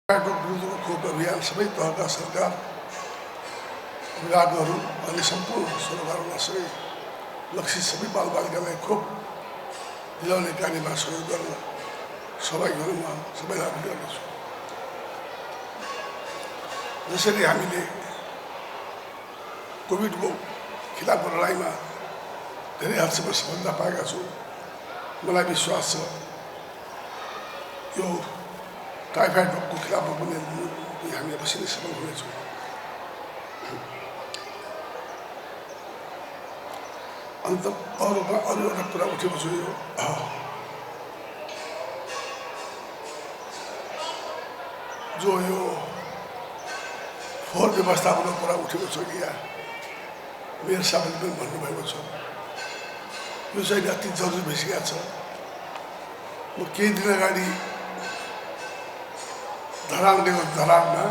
विरुद्धको खोप अभियान सबै तहका सरकार विभागहरू अनि सम्पूर्ण सरकारलाई सबै लक्षित सबै बालबालिकालाई खोप दिलाउने कार्यमा सहयोग गर्न सहभागी सबैलाई आग्रह गर्दछु। जसरी हामीले कोभिडको खिलाफको लडाइँमा धेरै हदसम्म सफलता पाएका छौँ, मलाई विश्वास छ यो टाइफाइड रोगको खिलाफमा पनि हामी अवश्य नै सफल हुनेछौँ। अन्त अरू एउटा कुरा उठेको छु, यो जो यो फोहोर व्यवस्थापनको कुरा उठेको छ कि यहाँ मेरो साथीले पनि भन्नुभएको छ, यो चाहिँ अति जरुरी भइसकेको छ। म केही दिन अगाडि धरानमा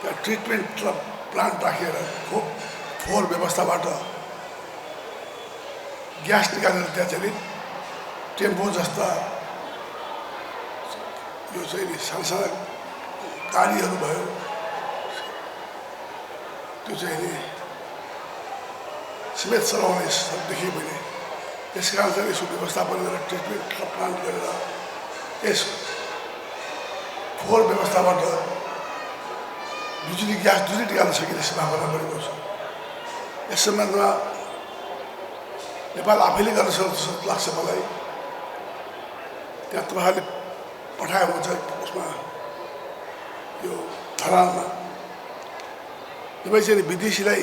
त्यहाँ ट्रिटमेन्ट प्लान्ट राखेर फोहोर व्यवस्थाबाट ग्यास निकालेर त्यहाँ चाहिँ टेम्पो जस्ता यो चाहिँ सानसाना गाडीहरू भयो, त्यो चाहिँ नि समेत चलाउने देखेँ मैले। त्यस कारण चाहिँ यसको व्यवस्थापन गरेर ट्रिटमेन्ट प्लान्ट गरेर यस फोहोर व्यवस्थाबाट बिजुली ग्यास दुवै निकाल्न सकिने सम्भावना बढेको छ। यस सम्बन्धमा नेपाल आफैले गर्न सक्छ जस्तो लाग्छ मलाई। त्यहाँ तपाईँहरूले पठाएको हुन्छ उसमा यो धरानमा तपाईँ चाहिँ विदेशीलाई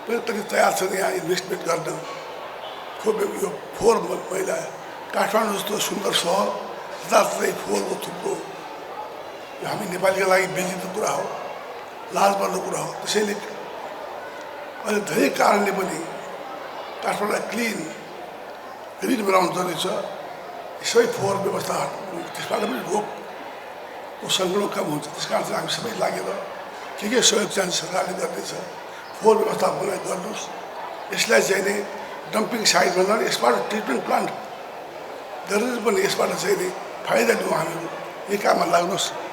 पनि तयार छ यहाँ इन्भेस्टमेन्ट गर्न। खोप यो फोहोर मैला काठमाडौँ जस्तो सुन्दर सहर जताततै फोहोरको थुप्रो हामी नेपालीका लागि बेजिदो कुरा हो, लाज पर्दो कुरा हो। त्यसैले अहिले धेरै कारणले पनि काठमाडौँलाई क्लिन बनाउनु जरुरी छ। सबै फोहोर व्यवस्था त्यसबाट पनि रोगको सङ्क्रमण कम हुन्छ। त्यस कारण चाहिँ हामी सबै लागेर के सहयोग चाहिन्छ सरकारले गर्दैछ, फोहोर व्यवस्थापनलाई गर्नुहोस्। यसलाई चाहिँ नि डम्पिङ साइट भन्दा यसबाट ट्रिटमेन्ट प्लान्ट गरेर पनि यसबाट चाहिँ नि फाइदा लिउँ, हामीहरू यही काममा लाग्नुहोस्।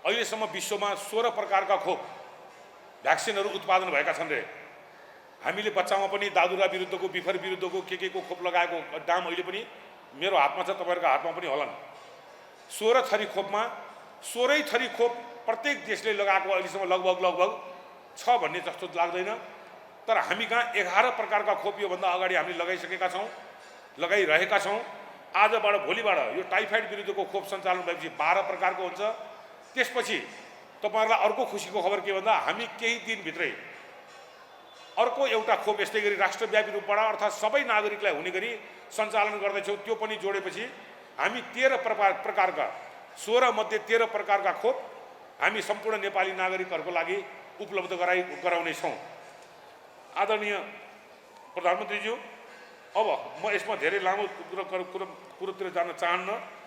अहिलेसम्म विश्वमा 16 प्रकारका खोप भ्याक्सिनहरू उत्पादन भएका छन् रे। हामीले बच्चामा पनि दादुरा विरुद्धको, बिफर विरुद्धको के को खोप लगाएको दाम अहिले पनि मेरो हातमा छ, तपाईँहरूको हातमा पनि होलान्। 16 थरी खोपमा 16 थरी खोप प्रत्येक देशले लगाएको अहिलेसम्म लगभग छ भन्ने जस्तो लाग्दैन। तर हामी कहाँ 11 प्रकारका खोप योभन्दा अगाडि हामीले लगाइसकेका छौँ, लगाइरहेका छौँ। आजबाट भोलिबाट यो टाइफाइड विरुद्धको खोप सञ्चालन भएपछि 12 प्रकारको हुन्छ। त्यसपछि तपाईहरुलाई अर्को खुसीको खबर के भन्दा हामी केही दिनभित्रै अर्को एउटा खोप यस्तै गरी राष्ट्रव्यापी रूपबाट अर्थात् सबै नागरिकलाई हुने गरी सञ्चालन गर्दैछौँ। त्यो पनि जोडेपछि हामी 13 प्रकारका 16 मध्ये 13 प्रकारका खोप हामी सम्पूर्ण नेपाली नागरिकहरूको लागि उपलब्ध गराउनेछौँ। आदरणीय प्रधानमन्त्रीज्यू, अब म यसमा धेरै लामो कुरोतिर जान चाहन्न।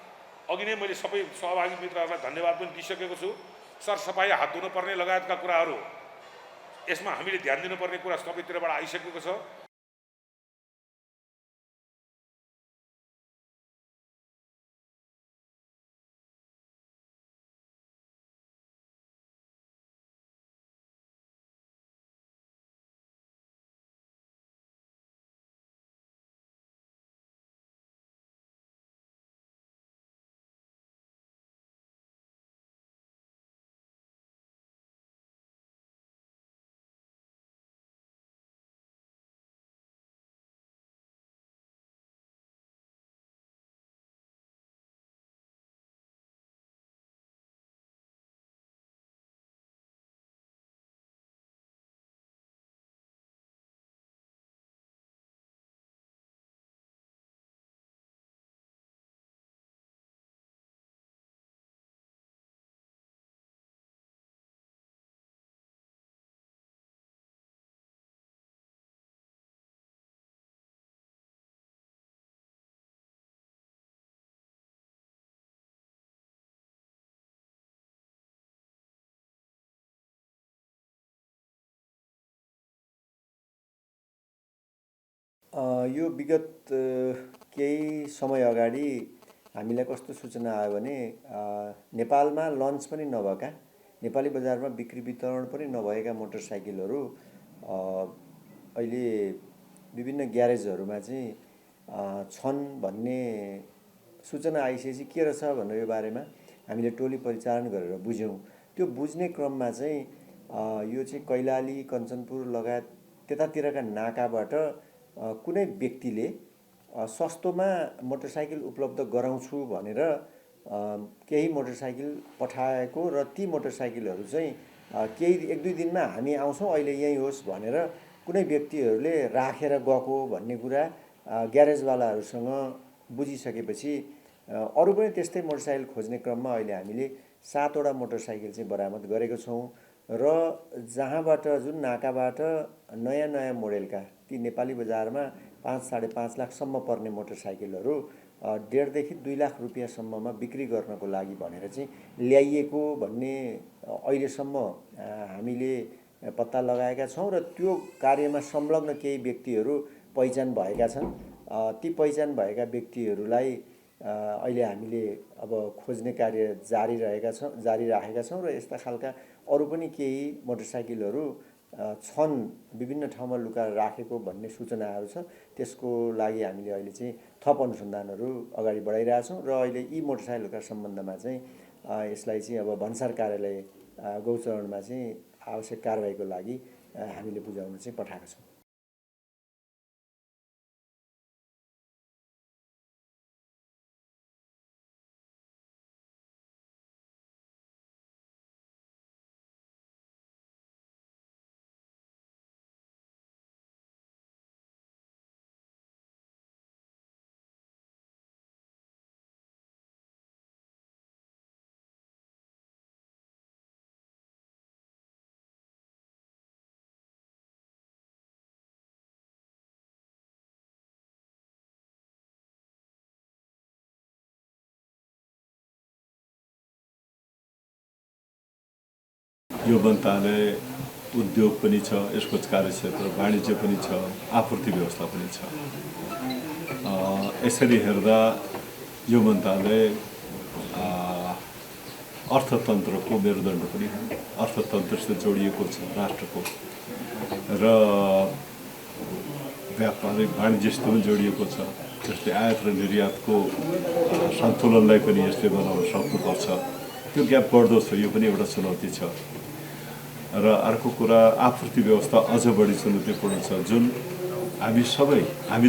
अघि नै मैले सबै सहभागी मित्रहरूलाई धन्यवाद पनि दिइसकेको छु। सरसफाइ, हात धुनुपर्ने लगायतका कुराहरू यसमा हामीले ध्यान दिनुपर्ने कुरा सबैतिरबाट आइसकेको छ। यो विगत केही समय अगाडि हामीलाई कस्तो सूचना आयो भने नेपालमा लन्च पनि नभएका, नेपाली बजारमा बिक्री वितरण पनि नभएका मोटरसाइकलहरू अहिले विभिन्न ग्यारेजहरूमा चाहिँ छन् भन्ने सूचना आइसकेपछि के रहेछ भनेर यो बारेमा हामीले टोली परिचालन गरेर बुझ्यौँ। त्यो बुझ्ने क्रममा चाहिँ यो चाहिँ कैलाली, कञ्चनपुर लगायत त्यतातिरका नाकाबाट कुनै व्यक्तिले सस्तोमा मोटरसाइकल उपलब्ध गराउँछु भनेर केही मोटरसाइकल पठाएको र ती मोटरसाइकलहरू चाहिँ केही 1-2 दिनमा हामी आउँछौँ अहिले यहीँ होस् भनेर कुनै व्यक्तिहरूले राखेर गएको भन्ने कुरा ग्यारेजवालाहरूसँग बुझिसकेपछि अरू पनि त्यस्तै मोटरसाइकल खोज्ने क्रममा अहिले हामीले 7वटा मोटरसाइकल चाहिँ बरामद गरेको छौँ र जहाँबाट जुन नाकाबाट नयाँ नयाँ मोडेलका ती नेपाली बजारमा 5-5.5 लाखसम्म पर्ने मोटरसाइकलहरू 1.5 देखि 2 लाख रुपियाँसम्ममा बिक्री गर्नको लागि भनेर चाहिँ ल्याइएको भन्ने अहिलेसम्म हामीले पत्ता लगाएका छौँ र त्यो कार्यमा संलग्न केही व्यक्तिहरू पहिचान भएका छन्। ती पहिचान भएका व्यक्तिहरूलाई अहिले हामीले अब खोज्ने कार्य जारी राखेका छौँ र यस्ता खालका अरू पनि केही मोटरसाइकलहरू छन् विभिन्न ठाउँमा लुकाएर राखेको भन्ने सूचनाहरू छ। त्यसको लागि हामीले अहिले चाहिँ थप अनुसन्धानहरू अगाडि बढाइरहेछौँ र अहिले यी मोटरसाइकलका सम्बन्धमा चाहिँ यसलाई चाहिँ अब भन्सार कार्यालय गौचरणमा चाहिँ आवश्यक कारबाहीको लागि हामीले बुझाउन चाहिँ पठाएका छौँ। यो मन्त्रालय उद्योग पनि छ, यसको कार्यक्षेत्र वाणिज्य पनि छ, आपूर्ति व्यवस्था पनि छ। यसरी हेर्दा यो मन्त्रालय अर्थतन्त्रको मेरुदण्ड पनि हो, अर्थतन्त्रसित जोडिएको छ राष्ट्रको र व्यापारिक वाणिज्यसित पनि जोडिएको छ। जसले आयात र निर्यातको सन्तुलनलाई पनि यसले बनाउन सक्नुपर्छ। त्यो ग्याप बढ्दो छ, यो पनि एउटा चुनौती छ। र अर्को कुरा आपूर्ति व्यवस्था अझ बढी चुनौतीपूर्ण छ, जुन हामी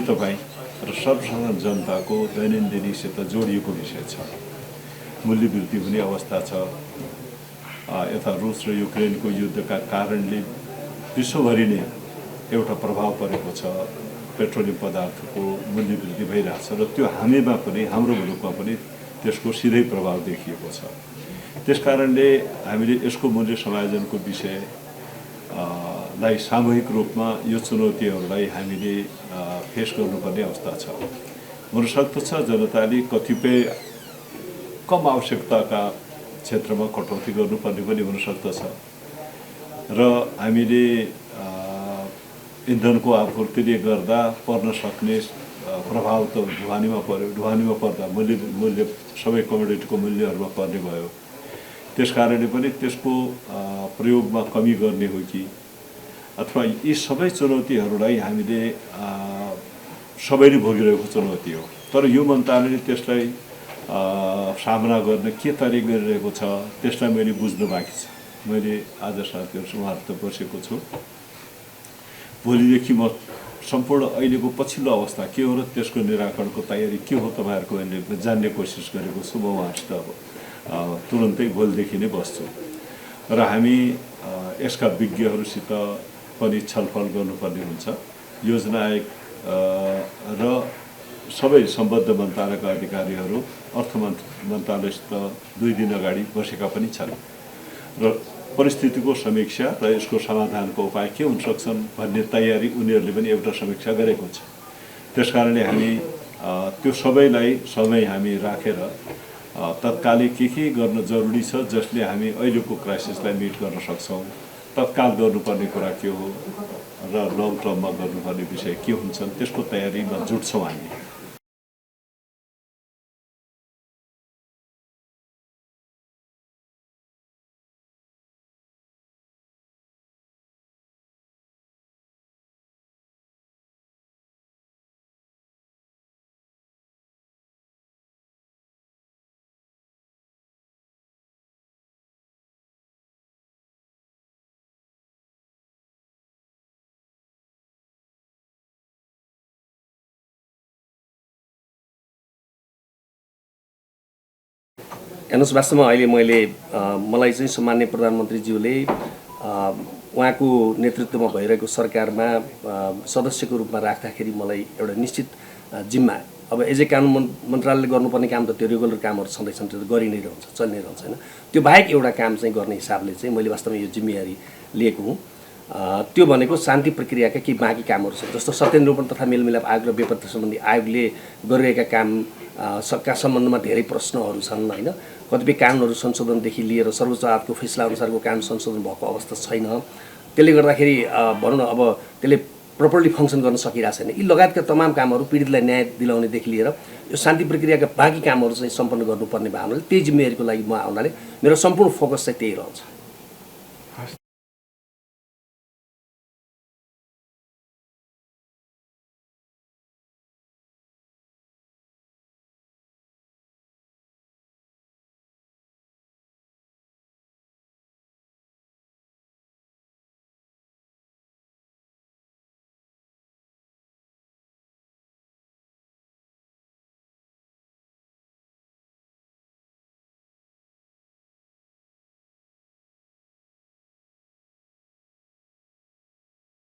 तपाईँ र सर्वसाधारण जनताको दैनन्दिनीसित जोडिएको विषय छ। मूल्य वृद्धि हुने अवस्था छ। यता रुस र युक्रेनको युद्धका कारणले विश्वभरि नै एउटा प्रभाव परेको छ। पेट्रोलियम पदार्थको मूल्य वृद्धि भइरहेछ र त्यो हामीमा पनि, हाम्रो मुलुकमा पनि त्यसको सिधै प्रभाव देखिएको छ। त्यसकारणले हामीले यसको मूल्य समायोजनको विषयलाई सामूहिक रूपमा यो चुनौतीहरूलाई हामीले फेस गर्नुपर्ने अवस्था छ। हुनसक्दछ जनताले कतिपय कम आवश्यकताका क्षेत्रमा कटौती गर्नुपर्ने पनि हुनसक्दछ र हामीले इन्धनको आपूर्तिले गर्दा पर्न सक्ने प्रभाव त ढुवानीमा पर्यो। ढुवानीमा पर्दा मूल्य सबै कमोडिटीको मूल्यहरूमा पर्ने भयो। त्यसकारणले पनि त्यसको प्रयोगमा कमी गर्ने हो कि अथवा यी सबै चुनौतीहरूलाई हामीले सबैले भोगिरहेको चुनौती हो। तर यो मन्त्रालयले त्यसलाई सामना गर्न के तरिका गरिरहेको छ त्यसलाई मैले बुझ्नु बाँकी छ। मैले आज साथीहरूसँग उहाँहरू त बसेको छु। भोलिदेखि म सम्पूर्ण अहिलेको पछिल्लो अवस्था के हो र त्यसको निराकरणको तयारी के हो तपाईँहरूको मैले जान्ने कोसिस गरेको छु। म उहाँसित अब तुरन्तै भोलिदेखि नै बस्छु र हामी यसका विज्ञहरूसित पनि छलफल गर्नुपर्ने हुन्छ। योजना आयोग र सबै सम्बद्ध मन्त्रालयका अधिकारीहरू अर्थ मन्त्रालयसित 2 दिन अगाडि बसेका पनि छन् र परिस्थितिको समीक्षा र यसको समाधानको उपाय के हुन सक्छन् भन्ने तयारी उनीहरूले पनि एउटा समीक्षा गरेको छ। त्यसकारणले हामी त्यो सबैलाई समय हामी राखेर तत्कालै के गर्न जरुरी छ जसले हामी अहिलेको क्राइसिसलाई मिट गर्न सक्छौँ तत्काल गर्नुपर्ने कुरा के हो र लङ टर्ममा गर्नुपर्ने विषय के हुन्छन् त्यसको तयारीमा जुट्छौँ हामी। हेर्नुहोस्, वास्तवमा अहिले मलाई चाहिँ सम्माननीय प्रधानमन्त्रीज्यूले उहाँको नेतृत्वमा भइरहेको सरकारमा सदस्यको रूपमा राख्दाखेरि मलाई एउटा निश्चित जिम्मा, अब एज ए कानुन मन्त्रालयले गर्नुपर्ने काम त त्यो रेगुलर कामहरू छँदैछन्, त्यो त गरि नै रहन्छ, चलि नै रहन्छ होइन। त्यो बाहेक एउटा काम चाहिँ गर्ने हिसाबले चाहिँ मैले वास्तवमा यो जिम्मेवारी लिएको हुँ। त्यो भनेको शान्ति प्रक्रियाका केही बाँकी कामहरू छन्, जस्तो सत्यनिरूपण तथा मेलमिलाप आयोग र बेपत्ता सम्बन्धी आयोगले गरिरहेका कामका सम्बन्धमा धेरै प्रश्नहरू छन् होइन। कतिपय कानुनहरू संशोधनदेखि लिएर सर्वोच्च अदालतको फैसला अनुसारको कानुन संशोधन भएको अवस्था छैन। त्यसले गर्दाखेरि भनौँ न अब त्यसले प्रपरली फङ्सन गर्न सकिरहेको छैन। यी लगायतका तमाम कामहरू पीडितलाई न्याय दिलाउनेदेखि लिएर यो शान्ति प्रक्रियाका बाँकी कामहरू चाहिँ सम्पन्न गर्नुपर्ने भएको हुनाले त्यही जिम्मेवारीको लागि म आउनाले मेरो सम्पूर्ण फोकस चाहिँ त्यही रहन्छ।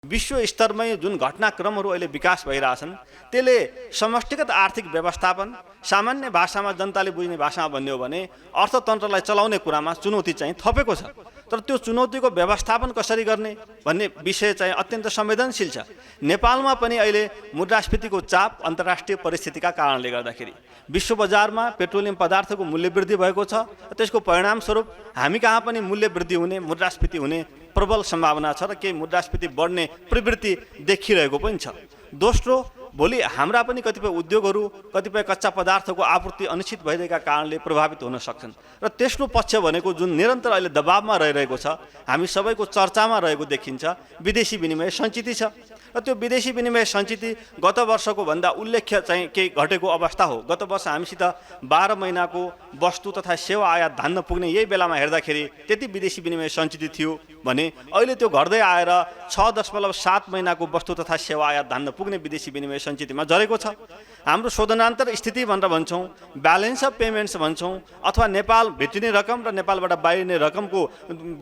विश्व स्तरमै जुन घटनाक्रमहरू अहिले विकास भइरहेछन् त्यसले समष्टिगत आर्थिक व्यवस्थापन, सामान्य भाषामा जनताले बुझ्ने भाषामा भन्ने हो भने अर्थतन्त्रलाई चलाउने कुरामा चुनौती चाहिँ थपेको छ। तर त्यो चुनौतीको व्यवस्थापन कसरी गर्ने भन्ने विषय चाहिँ अत्यन्त संवेदनशील छ। नेपालमा पनि अहिले मुद्रास्फीतिको चाप अन्तर्राष्ट्रिय परिस्थितिका कारणले गर्दाखेरि विश्व बजारमा पेट्रोलियम पदार्थको मूल्य वृद्धि भएको छ। त्यसको परिणामस्वरूप हामी कहाँ पनि मूल्य वृद्धि हुने, मुद्रास्फीति हुने प्रबल सम्भावना छ र केही मुद्रास्फीति बढ्ने प्रवृत्ति देखिरहेको पनि छ। दोस्रो, भोलि हाम्रा पनि कतिपय उद्योगहरू, कतिपय कच्चा पदार्थको आपूर्ति अनिश्चित भइरहेका कारणले प्रभावित हुन सक्छन् र तेस्रो पक्ष भनेको जुन निरन्तर अहिले दबावमा रहिरहेको छ, हामी सबैको चर्चामा रहेको देखिन्छ, विदेशी विनिमय सञ्चित छ। र त्यो विदेशी विनिमय सञ्चित गत वर्षको भन्दा उल्लेख्य चाहिँ केही घटेको अवस्था हो। गत वर्ष हामीसित 12 महिनाको वस्तु तथा सेवा आयात धान्न पुग्ने यही बेलामा हेर्दाखेरि त्यति विदेशी विनिमय सञ्चित थियो भने अहिले त्यो घट्दै आएर 6.7 महिनाको वस्तु तथा सेवा आयात धान्न पुग्ने विदेशी विनिमय सञ्चितमा झरेको छ। हाम्रो शोधनान्तर स्थिति भनेर भन्छौँ, ब्यालेन्स अफ पेमेन्ट्स भन्छौँ, अथवा नेपाल भित्रिने रकम र नेपालबाट बाहिरिने रकमको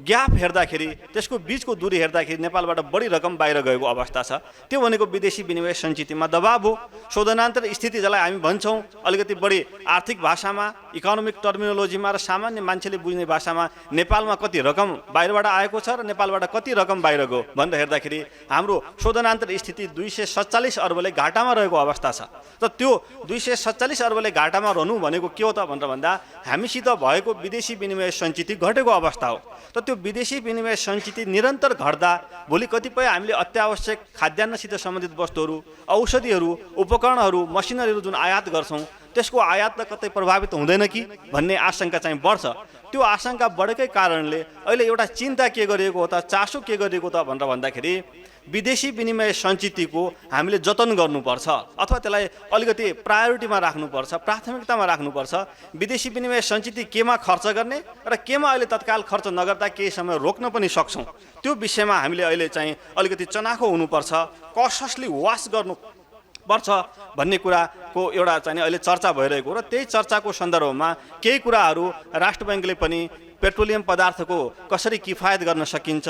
ग्याप हेर्दाखेरि, त्यसको बिचको दूरी हेर्दाखेरि नेपालबाट बढी रकम बाहिर गएको अवस्था छ। त्यो भनेको विदेशी विनिमय सञ्चितमा दबाव हो। शोधनान्तर स्थिति जसलाई हामी भन्छौँ अलिकति बढी आर्थिक भाषामा, इकोनोमिक टर्मिनोलोजीमा र सामान्य मान्छेले बुझ्ने भाषामा नेपालमा कति रकम बाहिरबाट आएको छ र नेपालबाट कति रकम बाहिर गयो भनेर हेर्दाखेरि हाम्रो शोधनान्तर स्थिति 247 अर्बले घाटामा रहेको अवस्था छ। त त्यो 247 अर्बले घाटामा रहनु भनेको के हो त भनेर भन्दा हामीसित भएको विदेशी विनिमय सञ्चित घटेको अवस्था हो। त त्यो विदेशी विनिमय सञ्चित निरन्तर घट्दा भोलि कतिपय हामीले अत्यावश्यक खाद्यान्नसित सम्बन्धित वस्तुहरू, औषधिहरू, उपकरणहरू, मसिनरीहरू जुन आयात गर्छौँ त्यसको आयात त कतै प्रभावित हुँदैन कि भन्ने आशंका चाहिँ बढ्छ। त्यो आशंका बढेकै कारणले अहिले एउटा चिन्ता के गरिएको हो त, चासो के गरिएको त भनेर भन्दाखेरि विदेशी विनिमय सञ्चितको हामीले जतन गर्नुपर्छ अथवा त्यसलाई अलिकति प्रायोरिटीमा राख्नुपर्छ, प्राथमिकतामा राख्नुपर्छ। विदेशी विनिमय सञ्चित केमा खर्च गर्ने र केमा अहिले तत्काल खर्च नगर्दा केही समय रोक्न पनि सक्छौँ, त्यो विषयमा हामीले अहिले चाहिँ अलिकति चनाखो हुनुपर्छ, कससली वास गर्नु पर्छ भन्ने कुराको एउटा चाहिँ अहिले चर्चा भइरहेको र त्यही चर्चाको सन्दर्भमा केही कुराहरू राष्ट्र ब्याङ्कले पनि पेट्रोलियम पदार्थको कसरी किफायत गर्न सकिन्छ,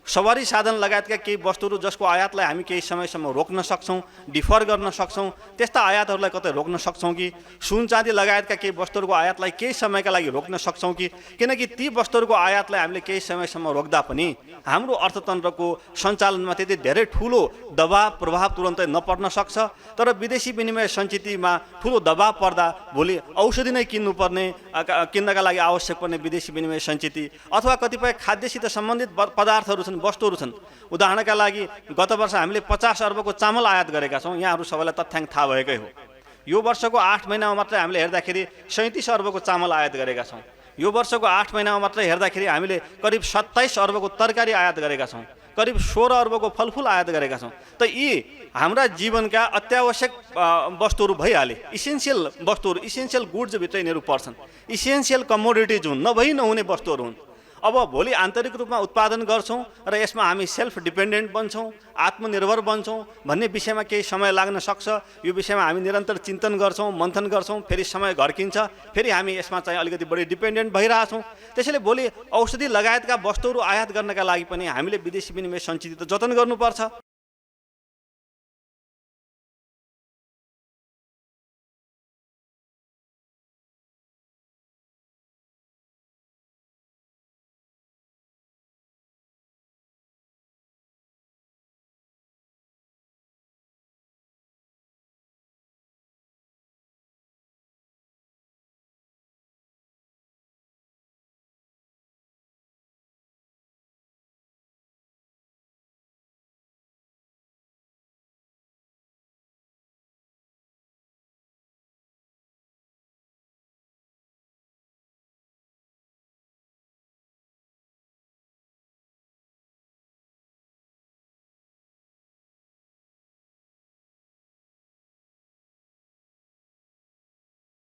सवारी साधन लगायतका केही वस्तुहरू जसको आयातलाई हामी केही समयसम्म रोक्न सक्छौँ, डिफर गर्न सक्छौँ, त्यस्ता आयातहरूलाई कतै रोक्न सक्छौँ कि, सुन चाँदी लगायतका केही वस्तुहरूको आयातलाई केही समयका लागि रोक्न सक्छौँ कि, किनकि ती वस्तुहरूको आयातलाई हामीले केही समयसम्म रोक्दा पनि हाम्रो अर्थतन्त्रको सञ्चालनमा त्यति धेरै ठुलो दबाव प्रभाव तुरन्तै नपर्न सक्छ। तर विदेशी विनिमय सञ्चितमा ठुलो दबाव पर्दा भोलि औषधि नै किन्नका लागि आवश्यक पर्ने विदेशी विनिमय सञ्चित अथवा कतिपय खाद्यसित सम्बन्धित पदार्थहरू छन् जुन वस्तुहरू छन्, उदाहरणका लागि गत वर्ष हामीले 50 अर्बको चामल आयात गरेका छौँ। यहाँहरू सबैलाई तथ्याङ्क थाहा भएकै हो। यो वर्षको 8 महिनामा मात्रै हामीले हेर्दाखेरि 37 अर्बको चामल आयात गरेका छौँ। यो वर्षको 8 महिनामा मात्रै हेर्दाखेरि हामीले करिब 27 अर्बको तरकारी आयात गरेका छौँ, करिब 16 अर्बको फलफुल आयात गरेका छौँ। त यी हाम्रा जीवनका अत्यावश्यक वस्तुहरू भइहाले, इसेन्सियल वस्तुहरू, इसेन्सियल गुड्सभित्र यिनीहरू पर्छन्। इसेन्सियल कमोडिटिज हुन्, नभई नहुने वस्तुहरू हुन्। अब भोलि आन्तरिक रूपमा उत्पादन गर्छौँ र यसमा हामी सेल्फ डिपेन्डेन्ट बन्छौँ, आत्मनिर्भर बन्छौँ भन्ने विषयमा केही समय लाग्न सक्छ। यो विषयमा हामी निरन्तर चिन्तन गर्छौँ, मन्थन गर्छौँ, फेरि समय घर्किन्छ, फेरि हामी यसमा चाहिँ अलिकति बढी डिपेन्डेन्ट भइरहेछौँ। त्यसैले भोलि औषधि लगायतका वस्तुहरू आयात गर्नका लागि पनि हामीले विदेशी विनिमय सञ्चित त जतन गर्नुपर्छ।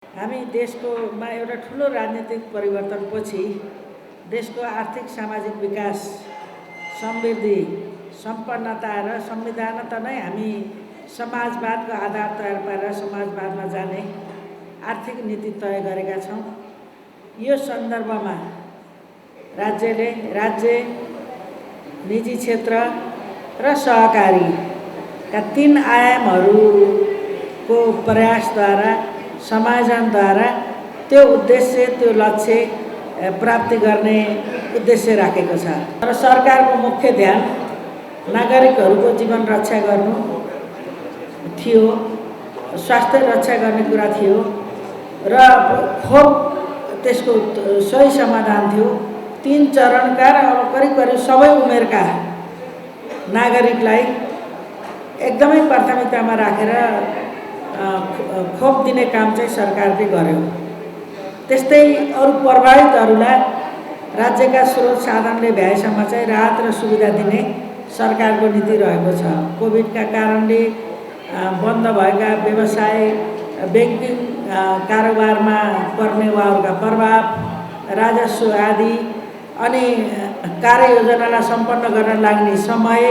हामी देशकोमा एउटा ठुलो राजनीतिक परिवर्तनपछि देशको आर्थिक सामाजिक विकास, समृद्धि, सम्पन्नता र संविधान त नै हामी समाजवादको आधार तयार पारेर समाजवादमा जाने आर्थिक नीति तय गरेका छौँ। यो सन्दर्भमा राज्य, निजी क्षेत्र र सहकारीका 3 आयामहरूको प्रयासद्वारा, समायोजनद्वारा त्यो उद्देश्य, त्यो लक्ष्य प्राप्ति गर्ने उद्देश्य राखेको छ। र सरकारको मुख्य ध्यान नागरिकहरूको जीवन रक्षा गर्नु थियो, स्वास्थ्य रक्षा गर्ने कुरा थियो र खोप त्यसको सही समाधान थियो। 3 चरणका र अब करिब सबै उमेरका नागरिकलाई एकदमै प्राथमिकतामा राखेर खोप दिने काम चाहिँ सरकारले गर्यो। त्यस्तै अरू प्रभावितहरूलाई राज्यका स्रोत साधनले भ्याएसम्म चाहिँ राहत र सुविधा दिने सरकारको नीति रहेको छ। कोभिडका कारणले बन्द भएका व्यवसाय, ब्याङ्किङ कारोबारमा पर्ने उहाँहरूका प्रभाव, राजस्व आदि, अनि कार्ययोजनालाई सम्पन्न गर्न लाग्ने समय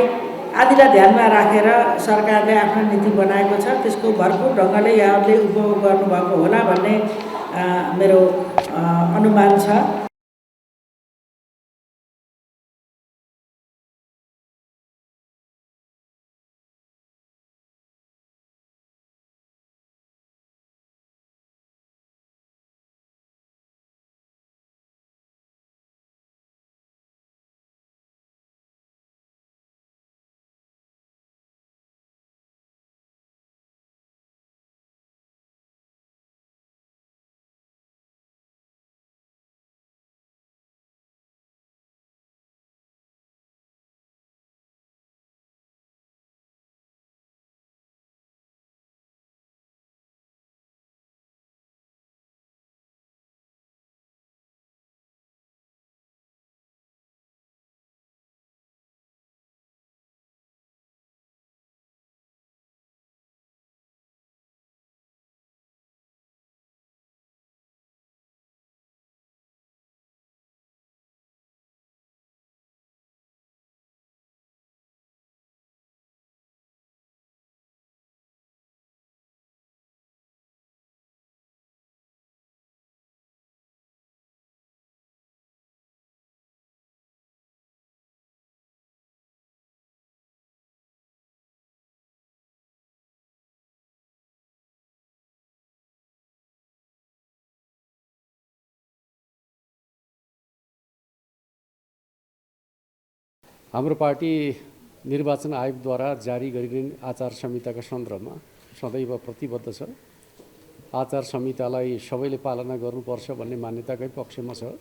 आदिलाई ध्यानमा राखेर सरकारले आफ्नो नीति बनाएको छ। त्यसको भरपूर ढङ्गले यहाँहरूले उपभोग गर्नुभएको होला भन्ने मेरो अनुमान छ। हाम्रो पार्टी निर्वाचन आयोगद्वारा जारी गरिने आचार संहिताका सन्दर्भमा सदैव प्रतिबद्ध छ। आचार संहितालाई सबैले पालना गर्नुपर्छ भन्ने मान्यताकै पक्षमा छ।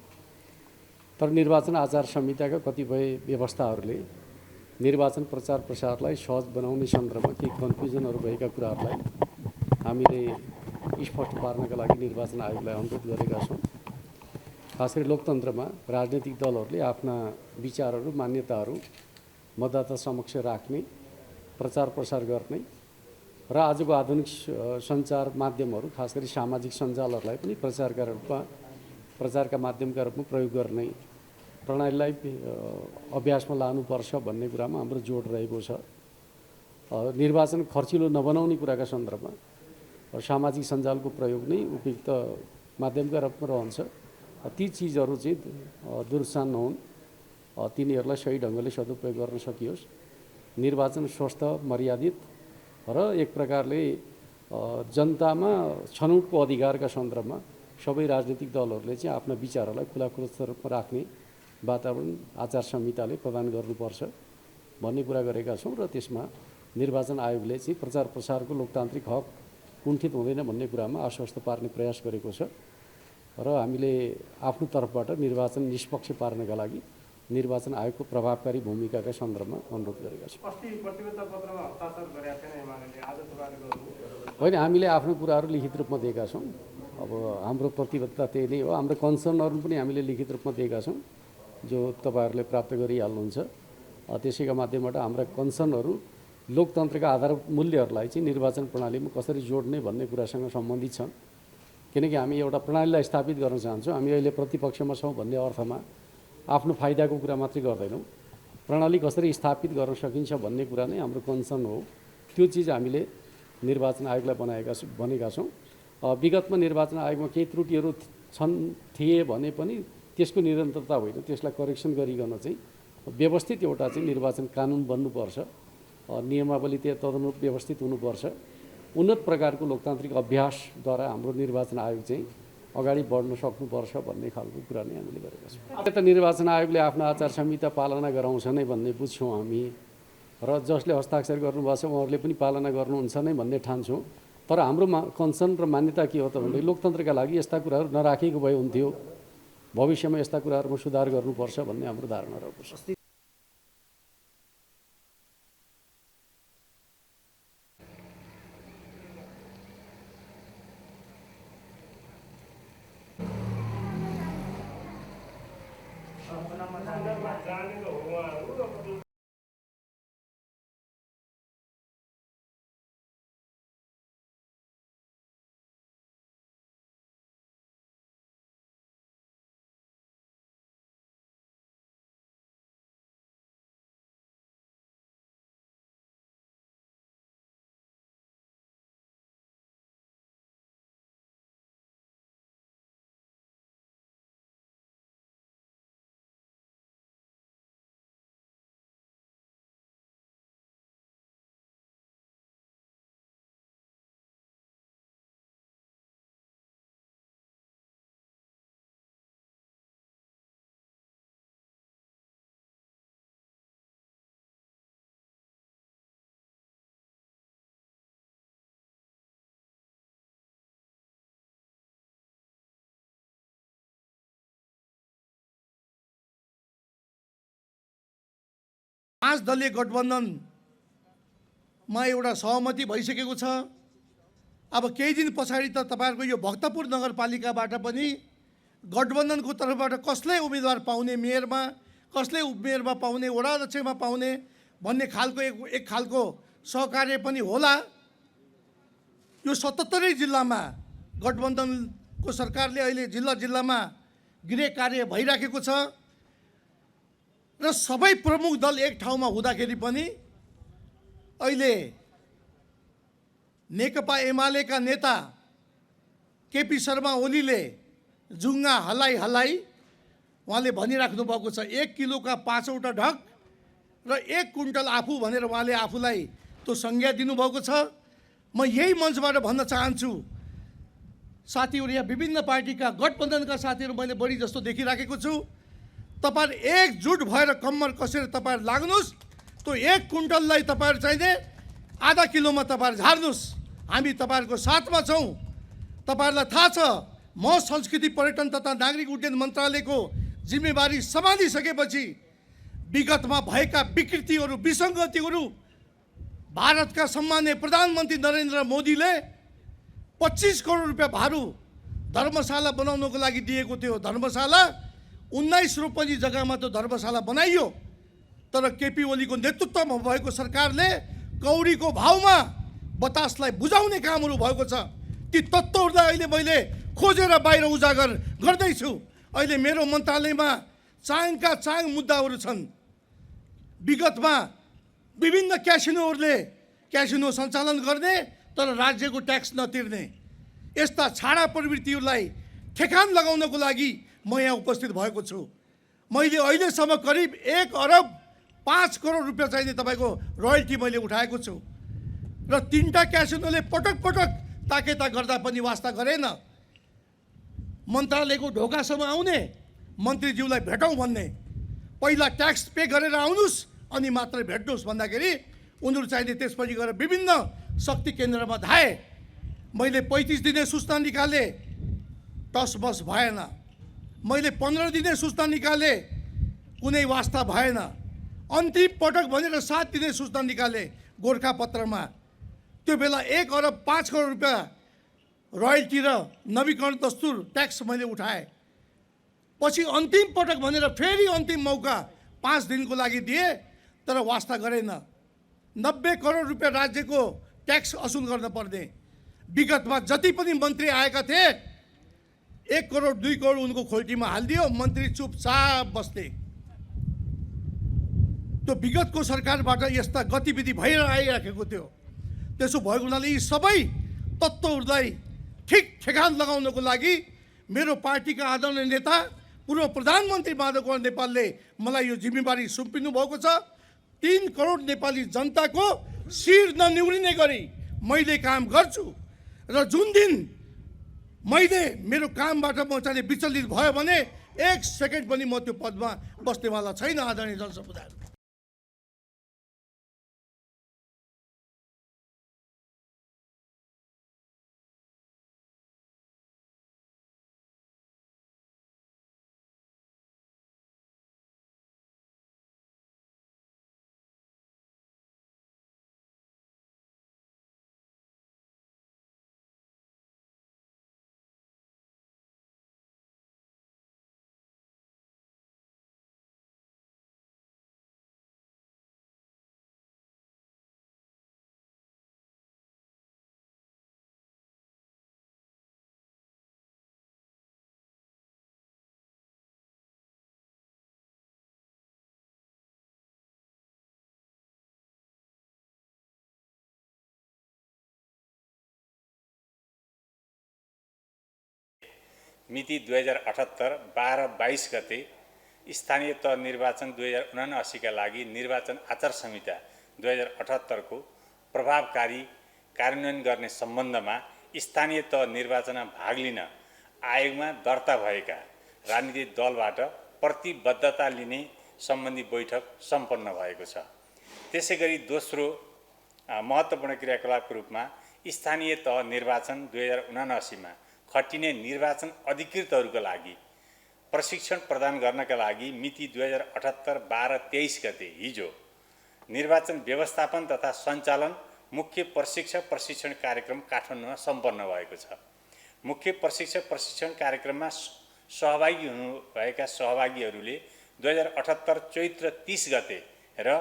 तर निर्वाचन आचार संहिताका कतिपय व्यवस्थाहरूले निर्वाचन प्रचार प्रसारलाई सहज बनाउने सन्दर्भमा केही कन्फ्युजनहरू भएका कुराहरूलाई हामीले स्पष्ट पार्नका लागि निर्वाचन आयोगलाई अनुरोध गरेका छौँ। खास गरी लोकतन्त्रमा राजनैतिक दलहरूले आफ्ना विचारहरू मान्यताहरू मतदाता समक्ष राख्ने, प्रचार प्रसार गर्ने र आजको आधुनिक सञ्चार माध्यमहरू खास गरी सामाजिक सञ्जालहरूलाई पनि प्रचारका माध्यमका रूपमा प्रयोग गर्ने प्रणालीलाई अभ्यासमा लानुपर्छ भन्ने कुरामा हाम्रो जोड रहेको छ। निर्वाचन खर्चिलो नबनाउने कुराका सन्दर्भमा सामाजिक सञ्जालको प्रयोग नै उपयुक्त माध्यमका रूपमा रहन्छ। ती चिजहरू चाहिँ दुरुत्साहन नहुन्, तिनीहरूलाई सही ढङ्गले सदुपयोग गर्न सकियोस्। निर्वाचन स्वस्थ, मर्यादित र एक प्रकारले जनतामा छनौटको अधिकारका सन्दर्भमा सबै राजनीतिक दलहरूले चाहिँ आफ्ना विचारहरूलाई खुलाखुला रूपमा राख्ने वातावरण आचार संहिताले प्रदान गर्नुपर्छ भन्ने कुरा गरेका छौँ र त्यसमा निर्वाचन आयोगले चाहिँ प्रचार प्रसारको लोकतान्त्रिक हक कुण्ठित हुँदैन भन्ने कुरामा आश्वस्त पार्ने प्रयास गरेको छ र हामीले आफ्नो तर्फबाट निर्वाचन निष्पक्ष पार्नका लागि निर्वाचन आयोगको प्रभावकारी भूमिकाका सन्दर्भमा अनुरोध गरेका छौँ। होइन, हामीले आफ्नो कुराहरू लिखित रूपमा दिएका छौँ। अब हाम्रो प्रतिबद्धता त्यही नै हो। हाम्रो कन्सर्नहरू पनि हामीले लिखित रूपमा दिएका छौँ जो तपाईँहरूले प्राप्त गरिहाल्नुहुन्छ। त्यसैका माध्यमबाट हाम्रा कन्सर्नहरू लोकतन्त्रका आधार मूल्यहरूलाई चाहिँ निर्वाचन प्रणालीमा कसरी जोड्ने भन्ने कुरासँग सम्बन्धित छन्। किनकि हामी एउटा प्रणालीलाई स्थापित गर्न चाहन्छौँ। हामी अहिले प्रतिपक्षमा छौँ भन्ने अर्थमा आफ्नो फाइदाको कुरा मात्रै गर्दैनौँ, प्रणाली कसरी स्थापित गर्न सकिन्छ भन्ने कुरा नै हाम्रो कन्सर्न हो। त्यो चिज हामीले निर्वाचन आयोगलाई भनेका छौँ। विगतमा निर्वाचन आयोगमा केही त्रुटिहरू थिए भने पनि त्यसको निरन्तरता होइन, त्यसलाई करेक्सन गरिकन चाहिँ व्यवस्थित एउटा चाहिँ निर्वाचन कानुन बन्नुपर्छ, नियमावली तदनुरूप व्यवस्थित हुनुपर्छ। उन्नत प्रकारको लोकतान्त्रिक अभ्यासद्वारा हाम्रो निर्वाचन आयोग चाहिँ अगाडि बढ्न सक्नुपर्छ भन्ने खालको कुरा नै हामीले गरेका छौँ। त निर्वाचन आयोगले आफ्नो आचार संहिता पालना गराउँछ नै भन्ने बुझ्छौँ हामी र जसले हस्ताक्षर गर्नुभएको छ उहाँहरूले पनि पालना गर्नुहुन्छ नै भन्ने ठान्छौँ। तर हाम्रो कन्सर्न र मान्यता के हो त भन्दाखेरि लोकतन्त्रका लागि यस्ता कुराहरू नराखेको भए हुन्थ्यो, भविष्यमा यस्ता कुराहरूमा सुधार गर्नुपर्छ भन्ने हाम्रो धारणा रहेको छ। पाँच दलीय गठबन्धनमा एउटा सहमति भइसकेको छ। अब केही दिन पछाडि त तपाईँहरूको यो भक्तपुर नगरपालिकाबाट पनि गठबन्धनको तर्फबाट कसले उम्मेदवार पाउने, मेयरमा कसले मेयरमा पाउने, वडा अध्यक्षमा पाउने भन्ने खालको एक खालको सहकार्य पनि होला। यो 77 जिल्लामा गठबन्धनको सरकारले अहिले जिल्ला जिल्लामा गृह कार्य भइराखेको छ र सबै प्रमुख दल एक ठाउँमा हुँदाखेरि पनि अहिले नेकपा एमालेका नेता केपी शर्मा ओलीले जुङ्गा हल्लाइ हल्लाइ उहाँले भनिराख्नु भएको छ 1 किलोका 5वटा ढक र 1 कुइन्टल आफू भनेर उहाँले आफूलाई त्यो संज्ञा दिनुभएको छ। म यही मञ्चबाट भन्न चाहन्छु, साथीहरू यहाँ विभिन्न पार्टीका गठबन्धनका साथीहरू मैले बढी जस्तो देखिराखेको छु। तपाईहरु एकजुट भएर कम्मर कसेर तपाईहरु लाग्नुस्, त्यो 1 कुइन्टललाई तपाईहरु चाहिने आधा किलोमा तपाईहरु झार्नुस्। हामी तपाईहरुको साथमा छौँ। तपाईहरुलाई थाहा छ म संस्कृति पर्यटन तथा नागरिक उड्डयन मन्त्रालयको जिम्मेवारी सम्हालिसकेपछि विगतमा भएका विकृतिहरू विसङ्गतिहरू भारतका सम्माननीय प्रधानमन्त्री नरेन्द्र मोदीले 25 करोड रुपियाँ भारू धर्मशाला बनाउनको लागि दिएको थियो। धर्मशाला 19 रोपनी जग्गामा त धर्मशाला बनाइयो, तर केपी ओलीको नेतृत्वमा भएको सरकारले कौडीको भावमा बतासलाई बुझाउने कामहरू भएको छ। ती तत्त्वहरूलाई अहिले मैले खोजेर बाहिर उजागर गर्दैछु। अहिले मेरो मन्त्रालयमा चाङका चाङ मुद्दाहरू छन्। विगतमा विभिन्न क्यासिनो सञ्चालन गर्ने तर राज्यको ट्याक्स नतिर्ने यस्ता छाडा प्रवृत्तिहरूलाई ठेकान लगाउनको लागि म यहाँ उपस्थित भएको छु। मैले अहिलेसम्म करिब 1 अरब 5 करोड रुपियाँ चाहिने तपाईँको रोयल्टी मैले उठाएको छु र 3टा क्यासिनोले पटक पटक ताकेता गर्दा पनि वास्ता गरेन। मन्त्रालयको ढोकासम्म आउने, मन्त्रीज्यूलाई भेटौँ भन्ने, पहिला ट्याक्स पे गरेर आउनुहोस् अनि मात्रै भेट्नुहोस् भन्दाखेरि उनीहरू चाहिने त्यसपछि गएर विभिन्न शक्ति केन्द्रमा धाए। मैले 35 दिने सूचना निकालेँ, टसबस भएन। मैले 15 दिने सूचना निकालेँ, कुनै वास्ता भएन। अन्तिम पटक भनेर 7 दिने सूचना निकालेँ गोर्खापत्रमा। त्यो बेला 1 अरब 5 करोड रुपियाँ रोयल्टी र नवीकरण दस्तुर ट्याक्स मैले उठाएँ। पछि अन्तिम पटक भनेर फेरि अन्तिम मौका 5 दिनको लागि दिए, तर वास्ता गरेन। 90 करोड रुपियाँ राज्यको ट्याक्स असुल गर्न पर्ने। विगतमा जति पनि मन्त्री आएका थिए 1 करोड 2 करोड उनको खोल्टीमा हालिदियो, मन्त्री चुपचाप बस्थे। त्यो विगतको सरकारबाट यस्ता गतिविधि भएर आइराखेको थियो। त्यसो भएको हुनाले यी सबै तत्त्वहरूलाई ठेकान लगाउनको लागि मेरो पार्टीका आदरणीय नेता पूर्व प्रधानमन्त्री माधव कुमार नेपालले मलाई यो जिम्मेवारी सुम्पिनु भएको छ। 3 करोड नेपाली जनताको शिर ननिउरिने गरी मैले काम गर्छु र जुन दिन मैले मेरो कामबाट म चाहिँ विचलित भयो भने 1 सेकेन्ड पनि म त्यो पदमा बस्नेवाला छैन। आदरणीय जनसमुदाय, मिति 2078 12-22 गते स्थानीय तह निर्वाचन 2079 का लागि निर्वाचन आचार संहिता 2078 को प्रभावकारी कार्यान्वयन गर्ने सम्बन्धमा स्थानीय तह निर्वाचनमा भाग लिन आयोगमा दर्ता भएका राजनीतिक दलबाट प्रतिबद्धता लिने सम्बन्धी बैठक सम्पन्न भएको छ। त्यसैगरी दोस्रो महत्त्वपूर्ण क्रियाकलापको रूपमा स्थानीय तह निर्वाचन 2079 मा खटिने निर्वाचन अधिकृतहरूका लागि प्रशिक्षण प्रदान गर्नका लागि मिति 2078 12-23 गते हिजो निर्वाचन व्यवस्थापन तथा सञ्चालन मुख्य प्रशिक्षण कार्यक्रम काठमाडौँमा सम्पन्न भएको छ। मुख्य प्रशिक्षण कार्यक्रममा सहभागी हुनुभएका सहभागीहरूले 2078 चैत्र 30 गते र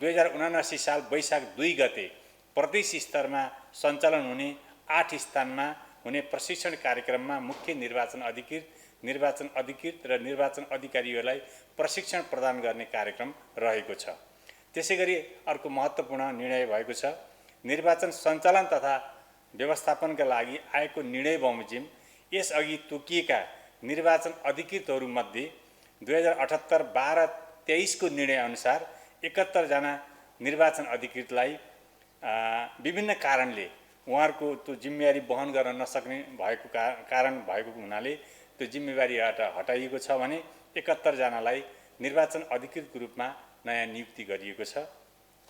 2079 साल वैशाख 2 गते प्रदेश स्तरमा सञ्चालन हुने 8 स्थानमा हुने प्रशिक्षण कार्यक्रममा मुख्य निर्वाचन अधिकृत र निर्वाचन अधिकारीहरूलाई प्रशिक्षण प्रदान गर्ने कार्यक्रम रहेको छ। त्यसैगरी अर्को महत्त्वपूर्ण निर्णय भएको छ। निर्वाचन सञ्चालन तथा व्यवस्थापनका लागि आएको निर्णय बमोजिम यसअघि तोकिएका निर्वाचन अधिकृतहरूमध्ये 2078 12-23 को निर्णय अनुसार 71 जना निर्वाचन अधिकृतलाई विभिन्न कारणले उहाँहरूको त्यो जिम्मेवारी वहन गर्न नसक्ने भएको कारण भएको हुनाले त्यो जिम्मेवारीबाट हटाइएको छ भने 71 जनालाई निर्वाचन अधिकृतको रूपमा नयाँ नियुक्ति गरिएको छ।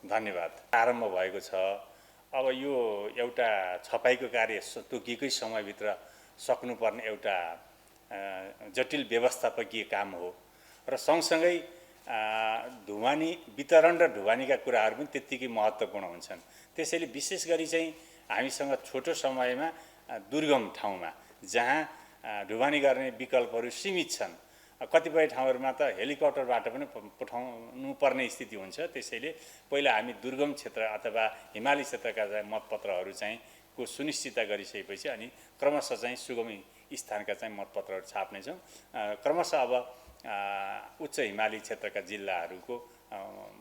धन्यवाद। आरम्भ भएको छ। अब यो एउटा छपाईको कार्य तोकिएकै समयभित्र सक्नुपर्ने एउटा जटिल व्यवस्थापकीय काम हो र सँगसँगै ढुवानी वितरण र ढुवानीका कुराहरू पनि त्यत्तिकै महत्त्वपूर्ण हुन्छन्। त्यसैले विशेष गरी चाहिँ हामीसँग छोटो समयमा दुर्गम ठाउँमा जहाँ ढुवानी गर्ने विकल्पहरू सीमित छन्, कतिपय ठाउँहरूमा त हेलिकप्टरबाट पनि पठाउनु पर्ने स्थिति हुन्छ। त्यसैले पहिला हामी दुर्गम क्षेत्र अथवा हिमाली क्षेत्रका चाहिँ मतपत्रहरू चाहिँ को सुनिश्चित गरिसकेपछि अनि क्रमशः चाहिँ सुगम स्थानका चाहिँ मतपत्रहरू छाप्नेछौँ। क्रमशः अब उच्च हिमाली क्षेत्रका जिल्लाहरूको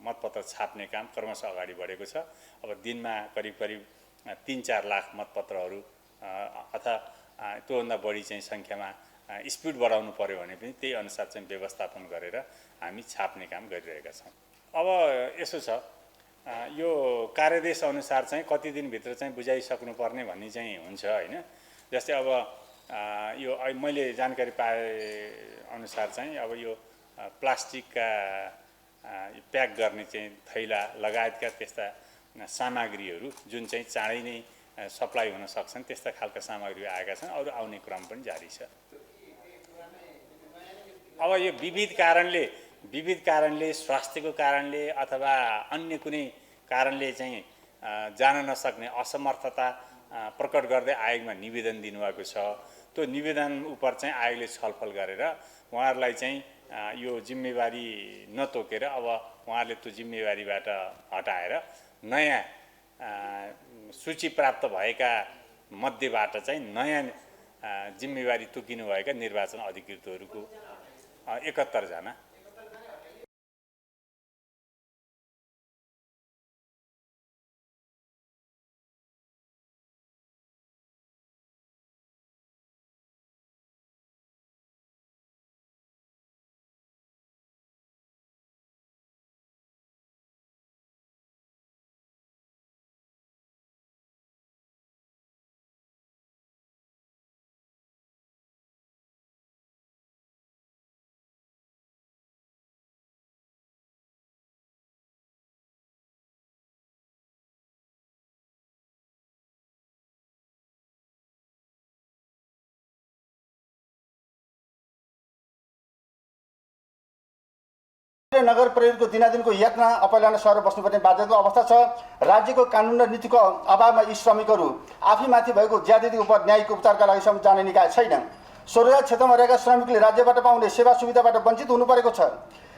मतपत्र छाप्ने काम क्रमशः अगाडि बढेको छ। अब दिनमा करिब 3-4 लाख मतपत्रहरू अथवा त्योभन्दा बढी चाहिँ सङ्ख्यामा स्पिड बढाउनु पर्यो भने पनि त्यही अनुसार चाहिँ व्यवस्थापन गरेर हामी छाप्ने काम गरिरहेका छौँ। अब यसो छ, यो कार्यदेश अनुसार चाहिँ कति दिनभित्र चाहिँ बुझाइसक्नुपर्ने भन्ने चाहिँ हुन्छ होइन। जस्तै अब यो मैले जानकारी पाए अनुसार चाहिँ अब यो प्लास्टिकका प्याक गर्ने चाहिँ थैला लगायतका त्यस्ता सामग्रीहरू जुन चाहिँ चाँडै नै सप्लाई हुन सक्छन् त्यस्ता खालका सामग्रीहरू आएका छन्, अरू आउने क्रम पनि जारी छ। अब यो विविध कारणले स्वास्थ्यको कारणले अथवा अन्य कुनै कारणले चाहिँ जान नसक्ने असमर्थता प्रकट गर्दै आयोगमा निवेदन दिनुभएको छ। त्यो निवेदन उप चाहिँ आयोगले छलफल गरेर उहाँहरूलाई चाहिँ यो जिम्मेवारी नतोकेर अब उहाँहरूले त्यो जिम्मेवारीबाट हटाएर नयाँ सूची प्राप्त भएका मध्येबाट चाहिँ नयाँ जिम्मेवारी तोकिनुभएका निर्वाचन अधिकृतहरूको 71 जना नगर प्रहरीको दिनादिनको यातना अपैलान सर बस्नुपर्ने बाध्यताको अवस्था छ। राज्यको कानुन र नीतिको अभावमा यी श्रमिकहरू आफैमाथि भएको ज्यादती उप न्यायिक उपचारका लागि जाने निकाय छैन। स्वरोजगार क्षेत्रमा रहेका श्रमिकले राज्यबाट पाउने सेवा सुविधाबाट वञ्चित हुनु परेको छ।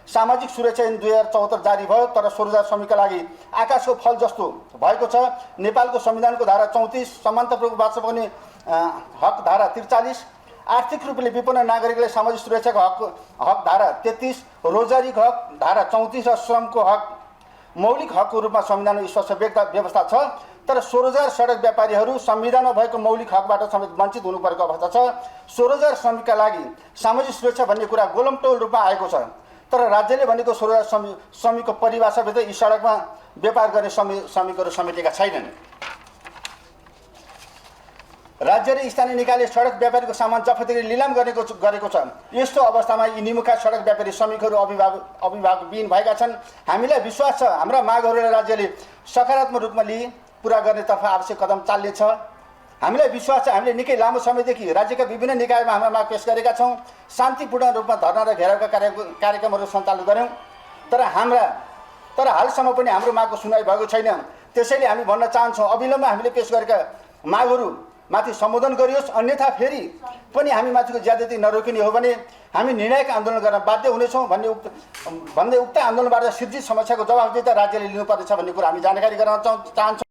सामाजिक सुरक्षा ऐन 2074 जारी भयो, तर स्वरोजगार श्रमिकका लागि आकाशको फल जस्तो भएको छ। नेपालको संविधानको धारा 34, समानतापूर्वक बाँच्न पाउने हक धारा 43, आर्थिक रूपले विपन्न नागरिकलाई सामाजिक सुरक्षाको हक धारा 33, रोजगारीको हक धारा 34 र श्रमको हक मौलिक हकको रूपमा संविधानमा स्पष्ट व्यवस्था छ। तर स्वरोजगार सडक व्यापारीहरू संविधानमा भएको मौलिक हकबाट समेत वञ्चित हुनु परेको अवस्था छ। स्वरोजगार श्रमिकका लागि सामाजिक सुरक्षा भन्ने कुरा गोलमटोल रूपमा आएको छ, तर राज्यले भनेको स्वरोजगार श्रमिकको परिभाषाभित्र यी सडकमा व्यापार गर्ने श्रमिकहरू समेटेका छैनन्। राज्य र स्थानीय निकायले सडक व्यापारीको सामान जफत गरी लिलाम गरेको छ। यस्तो अवस्थामा यी निमुखा सडक व्यापारी श्रमिकहरू अभिभावकविहीन भएका छन्। हामीलाई विश्वास छ हाम्रा मागहरूलाई राज्यले सकारात्मक रूपमा लिई पुरा गर्नेतर्फ आवश्यक कदम चाल्नेछ। हामीलाई विश्वास छ हामीले निकै लामो समयदेखि राज्यका विभिन्न निकायमा हाम्रा माग पेश गरेका छौँ। शान्तिपूर्ण रूपमा धरना र घेराउका कार्यक्रमहरू सञ्चालन गऱ्यौँ, तर हालसम्म पनि हाम्रो मागको सुनवाई भएको छैन। त्यसैले हामी भन्न चाहन्छौँ अविलम्ब हामीले पेश गरेका मागहरू माथि सम्बोधन गरियोस्, अन्यथा फेरि पनि हामी माथिको ज्यादती नरोकिने हो भने हामी निर्णायक आन्दोलन गर्न बाध्य हुनेछौँ भन्दै उक्त आन्दोलनबाट सिर्जित समस्याको जवाफदेही राज्यले लिनुपर्नेछ भन्ने कुरा हामी जानकारी गराउन चाहन्छौँ।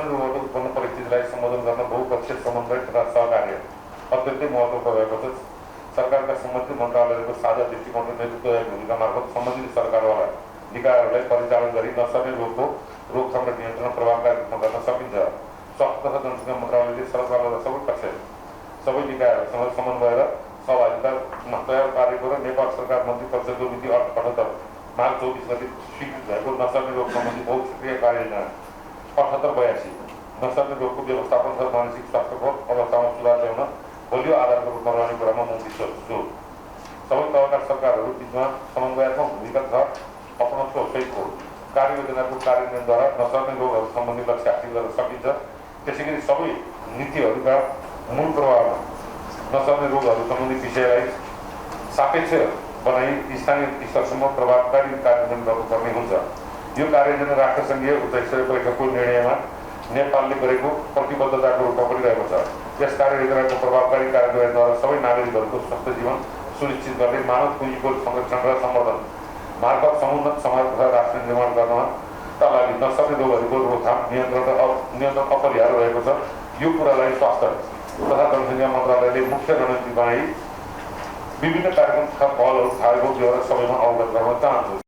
रोगबाट उत्पन्न परिस्थितिलाई सम्बोधन गर्न बहुपक्षीय समन्वय तथा सहकार्य अत्यन्तै महत्त्वपूर्ण भएको छ। सरकारका सम्बन्धित मन्त्रालयको साझा दृष्टिकोण र नेतृत्वदायी भूमिका मार्फत सम्बन्धित सरकारवाला निकायहरूलाई परिचालन गरी नसर्ने रोगको रोकथाम र नियन्त्रण प्रभावकारी रूपमा गर्न सकिन्छ। स्वास्थ्य तथा जनसङ्ख्या मन्त्रालयले सरकारवाला सबै पक्ष सबै निकायहरूसँग समन्वय र सहभागितामा तयार पारेको र नेपाल सरकार मन्त्री परिषदको मिति 78 मार्च 24 गते स्वीकृत भएको नसर्ने रोग सम्बन्धी बहुक्षेत्रीय कार्ययोजना 7882 नसर्ने रोगको व्यवस्थापन र मानसिक स्वास्थ्यको अवस्थामा सुधार ल्याउन बलियो आधारको रूपमा रहने कुरामा म विश्वास छु। सबै तहका सरकारहरू बिचमा समन्वयात्मक भूमिका तथा अपनत्व सहितको कार्ययोजनाको कार्यान्वयनद्वारा नसर्ने रोगहरू सम्बन्धी लक्ष्य हासिल गर्न सकिन्छ। त्यसैगरी सबै नीतिहरूका मूल प्रभावमा नसर्ने रोगहरू सम्बन्धी विषयलाई सापेक्ष बनाई स्थानीय स्तरसम्म प्रभावकारी कार्यान्वयन गर्नुपर्ने हुन्छ। यो कार्यान्वयन राष्ट्रसङ्घीय उच्चस्तरीय बैठकको निर्णयमा नेपालले गरेको प्रतिबद्धताको रूपमा पनि रहेको छ। यस कार्ययोजनाको प्रभावकारी कार्यान्वयनद्वारा सबै नागरिकहरूको स्वस्थ जीवन सुनिश्चित गर्ने मानव पुँजीको संरक्षण र सम्वर्धन मार्फत समुन्नत समाज तथा राष्ट्र निर्माण गर्नका लागि नसर्ने रोगहरूको रोकथाम नियन्त्रण अपरिहार्य रहेको छ। यो कुरालाई स्वास्थ्य तथा जनसङ्ख्या मन्त्रालयले मुख्य रणनीति बनाई विभिन्न कार्यक्रम तथा पहलहरू थालेको विवरण सबैमा अवगत गर्न चाहन्छु।